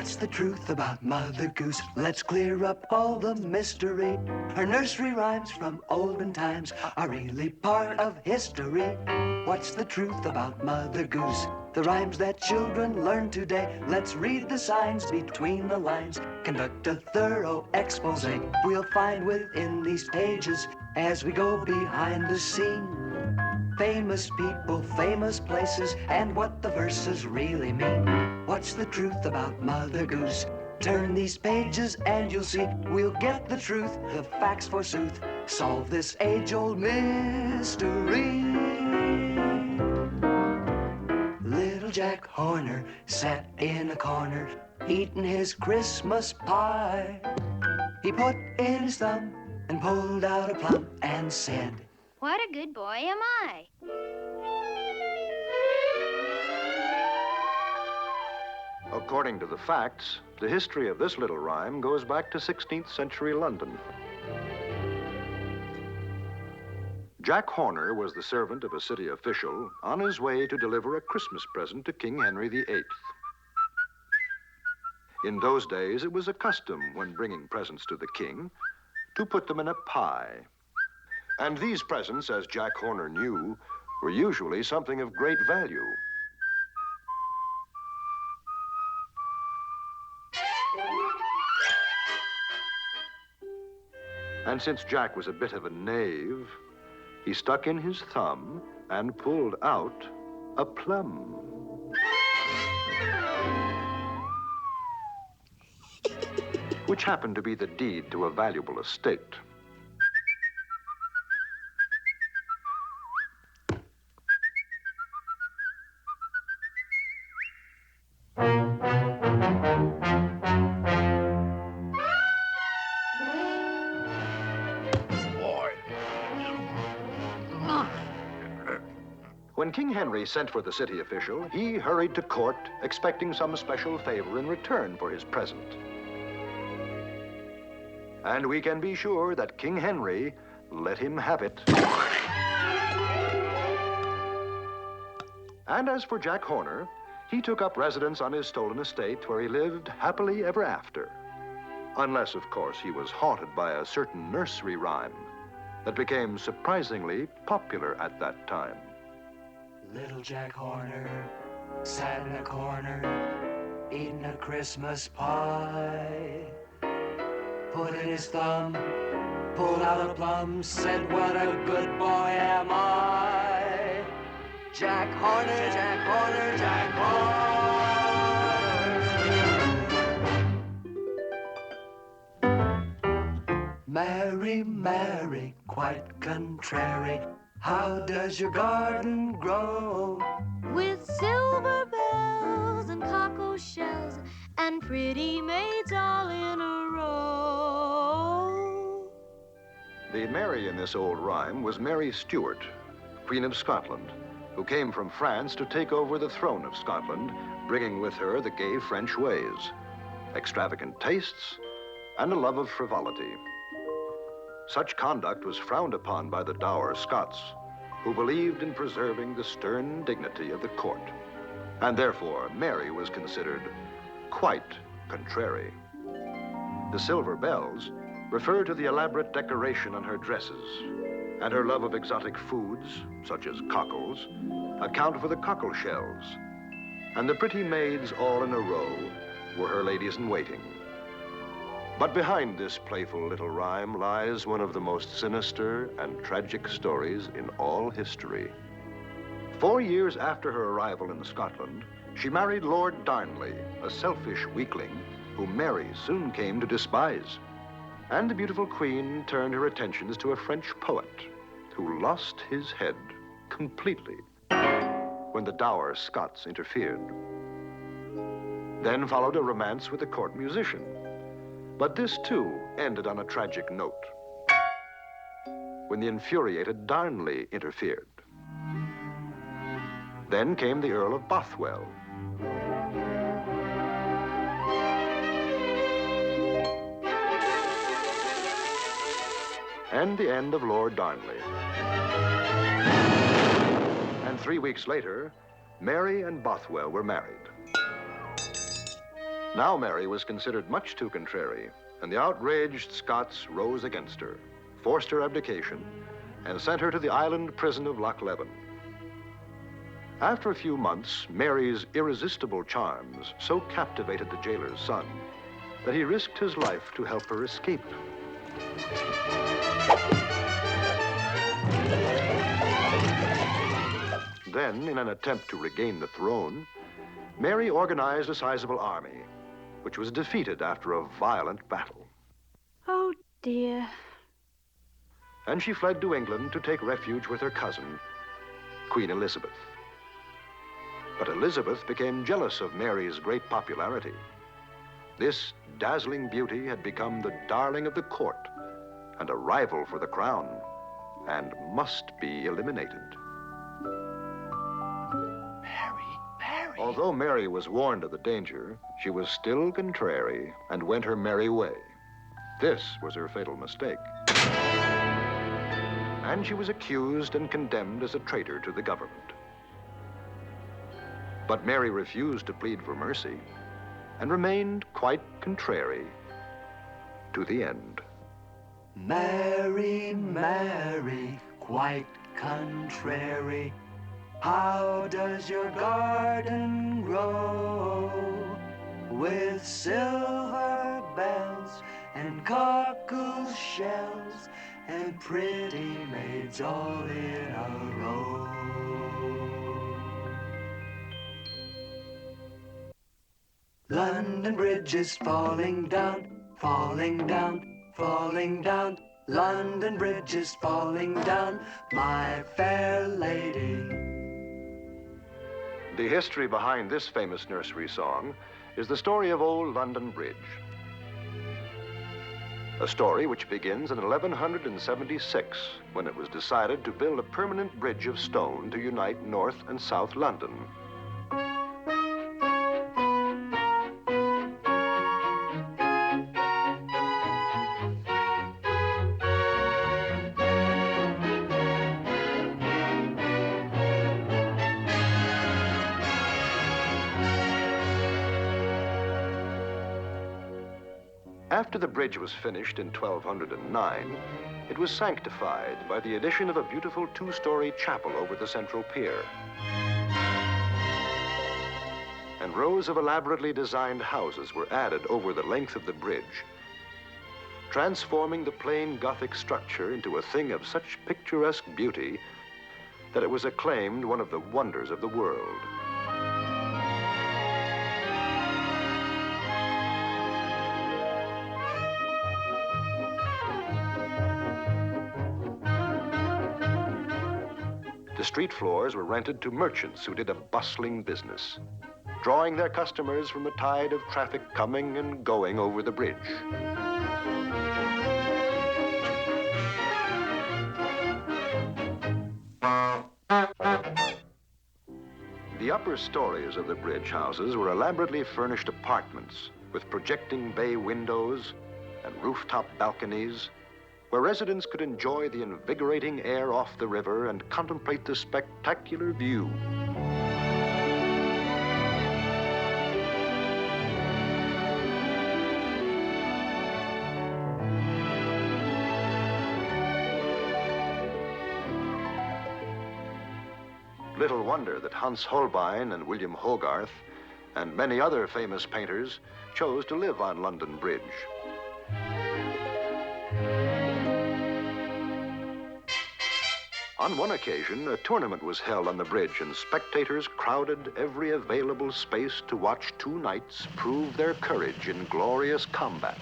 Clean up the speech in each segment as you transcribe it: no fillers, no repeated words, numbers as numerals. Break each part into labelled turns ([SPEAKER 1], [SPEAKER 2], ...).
[SPEAKER 1] What's the truth about Mother Goose? Let's clear up all the mystery. Her nursery rhymes from olden times are really part of history. What's the truth about Mother Goose? The rhymes that children learn today. Let's read the signs between the lines. Conduct a thorough expose. We'll find within these pages as we go behind the scene. Famous people, famous places, and what the verses really mean. What's the truth about Mother Goose? Turn these pages and you'll see. We'll get the truth, the facts forsooth. Solve this age-old mystery. Little Jack Horner sat in a corner, eating his Christmas pie. He put in his thumb and pulled out a plum and said,
[SPEAKER 2] "What a good boy am I."
[SPEAKER 3] According to the facts, the history of this little rhyme goes back to 16th century London. Jack Horner was the servant of a city official on his way to deliver a Christmas present to King Henry VIII. In those days, it was a custom when bringing presents to the king to put them in a pie. And these presents, as Jack Horner knew, were usually something of great value. And since Jack was a bit of a knave, he stuck in his thumb and pulled out a plum. Which happened to be the deed to a valuable estate. When King Henry sent for the city official, he hurried to court, expecting some special favor in return for his present. And we can be sure that King Henry let him have it. And as for Jack Horner, he took up residence on his stolen estate where he lived happily ever after. Unless, of course, he was haunted by a certain nursery rhyme that became surprisingly popular at that time.
[SPEAKER 1] Little Jack Horner sat in a corner, eating a Christmas pie. Put in his thumb, pulled out a plum, said, "What a good boy am I." Jack Horner, Jack Horner, Jack Horner. Mary, Mary, quite contrary, how does your garden grow?
[SPEAKER 4] With silver bells and cockle shells and pretty maids all in a row.
[SPEAKER 3] The Mary in this old rhyme was Mary Stuart, Queen of Scotland, who came from France to take over the throne of Scotland, bringing with her the gay French ways, extravagant tastes, and a love of frivolity. Such conduct was frowned upon by the dour Scots, who believed in preserving the stern dignity of the court. And therefore, Mary was considered quite contrary. The silver bells refer to the elaborate decoration on her dresses, and her love of exotic foods, such as cockles, account for the cockle shells. And the pretty maids all in a row were her ladies-in-waiting. But behind this playful little rhyme lies one of the most sinister and tragic stories in all history. 4 years after her arrival in Scotland, she married Lord Darnley, a selfish weakling whom Mary soon came to despise. And the beautiful queen turned her attentions to a French poet who lost his head completely when the dour Scots interfered. Then followed a romance with a court musician. But this, too, ended on a tragic note when the infuriated Darnley interfered. Then came the Earl of Bothwell. And the end of Lord Darnley. And 3 weeks later, Mary and Bothwell were married. Now Mary was considered much too contrary, and the outraged Scots rose against her, forced her abdication, and sent her to the island prison of Loch Leven. After a few months, Mary's irresistible charms so captivated the jailer's son that he risked his life to help her escape. Then, in an attempt to regain the throne, Mary organized a sizable army, which was defeated after a violent battle.
[SPEAKER 2] Oh, dear.
[SPEAKER 3] And she fled to England to take refuge with her cousin, Queen Elizabeth. But Elizabeth became jealous of Mary's great popularity. This dazzling beauty had become the darling of the court and a rival for the crown, and must be eliminated.
[SPEAKER 1] Mary.
[SPEAKER 3] Although Mary was warned of the danger, she was still contrary and went her merry way. This was her fatal mistake. And she was accused and condemned as a traitor to the government. But Mary refused to plead for mercy and remained quite contrary to the end.
[SPEAKER 1] Mary, Mary, quite contrary, how does your garden grow? With silver bells and cockle shells and pretty maids all in a row. London Bridge is falling down, falling down, falling down. London Bridge is falling down, my fair lady.
[SPEAKER 3] The history behind this famous nursery song is the story of old London Bridge. A story which begins in 1176, when it was decided to build a permanent bridge of stone to unite North and South London. After the bridge was finished in 1209, it was sanctified by the addition of a beautiful two-story chapel over the central pier. And rows of elaborately designed houses were added over the length of the bridge, transforming the plain Gothic structure into a thing of such picturesque beauty that it was acclaimed one of the wonders of the world. The street floors were rented to merchants who did a bustling business, drawing their customers from the tide of traffic coming and going over the bridge. The upper stories of the bridge houses were elaborately furnished apartments with projecting bay windows and rooftop balconies, where residents could enjoy the invigorating air off the river and contemplate the spectacular view. Little wonder that Hans Holbein and William Hogarth and many other famous painters chose to live on London Bridge. On one occasion, a tournament was held on the bridge, and spectators crowded every available space to watch two knights prove their courage in glorious combat.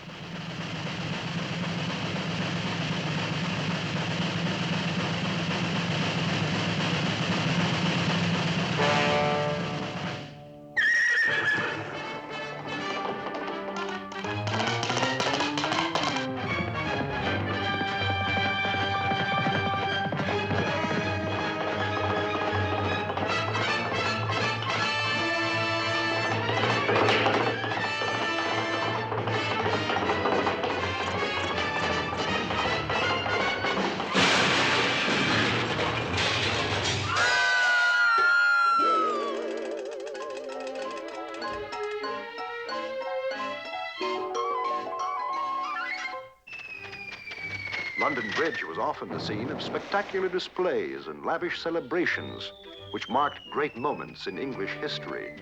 [SPEAKER 3] London Bridge was often the scene of spectacular displays and lavish celebrations, which marked great moments in English history.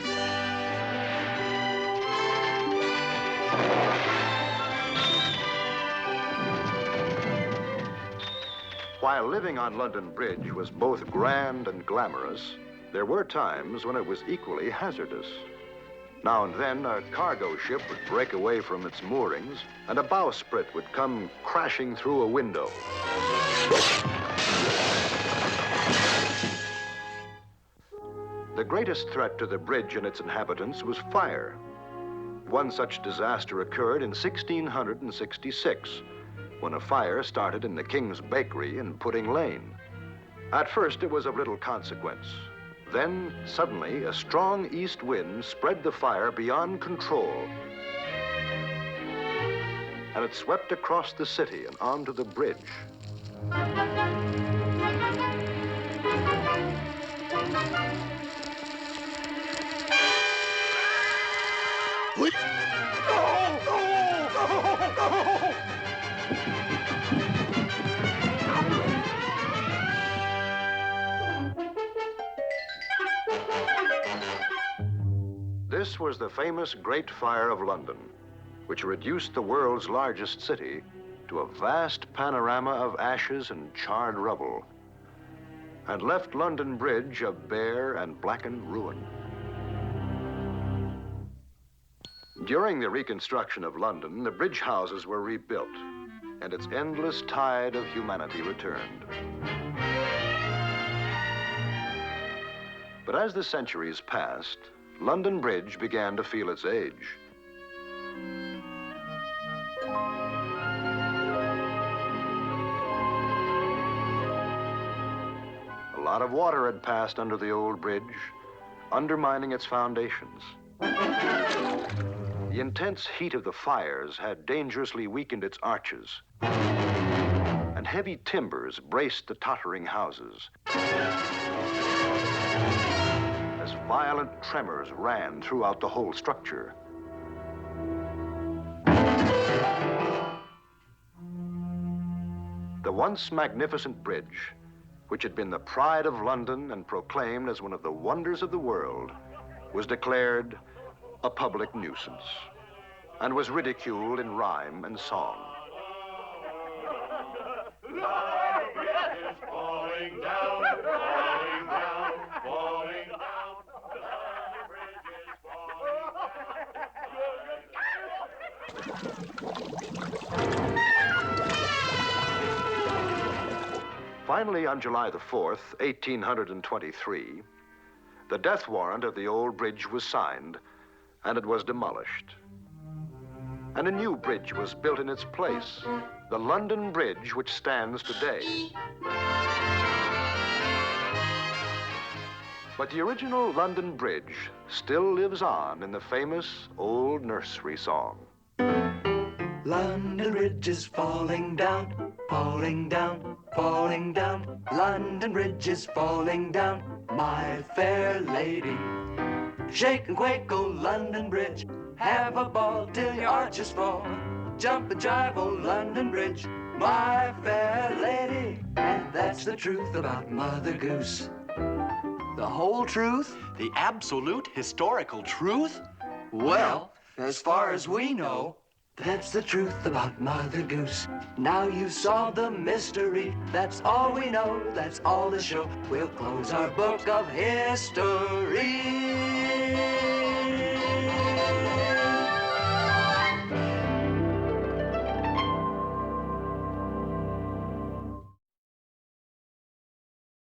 [SPEAKER 3] While living on London Bridge was both grand and glamorous, there were times when it was equally hazardous. Now and then, a cargo ship would break away from its moorings, and a bowsprit would come crashing through a window. The greatest threat to the bridge and its inhabitants was fire. One such disaster occurred in 1666, when a fire started in the King's Bakery in Pudding Lane. At first, it was of little consequence. Then, suddenly, a strong east wind spread the fire beyond control, and it swept across the city and onto the bridge. This was the famous Great Fire of London, which reduced the world's largest city to a vast panorama of ashes and charred rubble, and left London Bridge a bare and blackened ruin. During the reconstruction of London, the bridge houses were rebuilt, and its endless tide of humanity returned. But as the centuries passed, London Bridge began to feel its age. A lot of water had passed under the old bridge, undermining its foundations. The intense heat of the fires had dangerously weakened its arches, and heavy timbers braced the tottering houses. Violent tremors ran throughout the whole structure. The once magnificent bridge, which had been the pride of London and proclaimed as one of the wonders of the world, was declared a public nuisance and was ridiculed in rhyme and song. Falling down, falling down, falling down. Finally, on July the 4th, 1823, the death warrant of the old bridge was signed, and it was demolished. And a new bridge was built in its place, the London Bridge, which stands today. But the original London Bridge still lives on in the famous old nursery song.
[SPEAKER 1] London Bridge is falling down, falling down, falling down. London Bridge is falling down, my fair lady. Shake and quake, oh London Bridge, have a ball till your arches fall. Jump and jive, oh London Bridge, my fair lady. And that's the truth about Mother Goose.
[SPEAKER 5] The whole truth? The absolute historical truth?
[SPEAKER 1] Well, as far as we know, that's the truth about Mother Goose. Now you've solved the mystery. That's all we know. That's all the show. We'll close our book of history.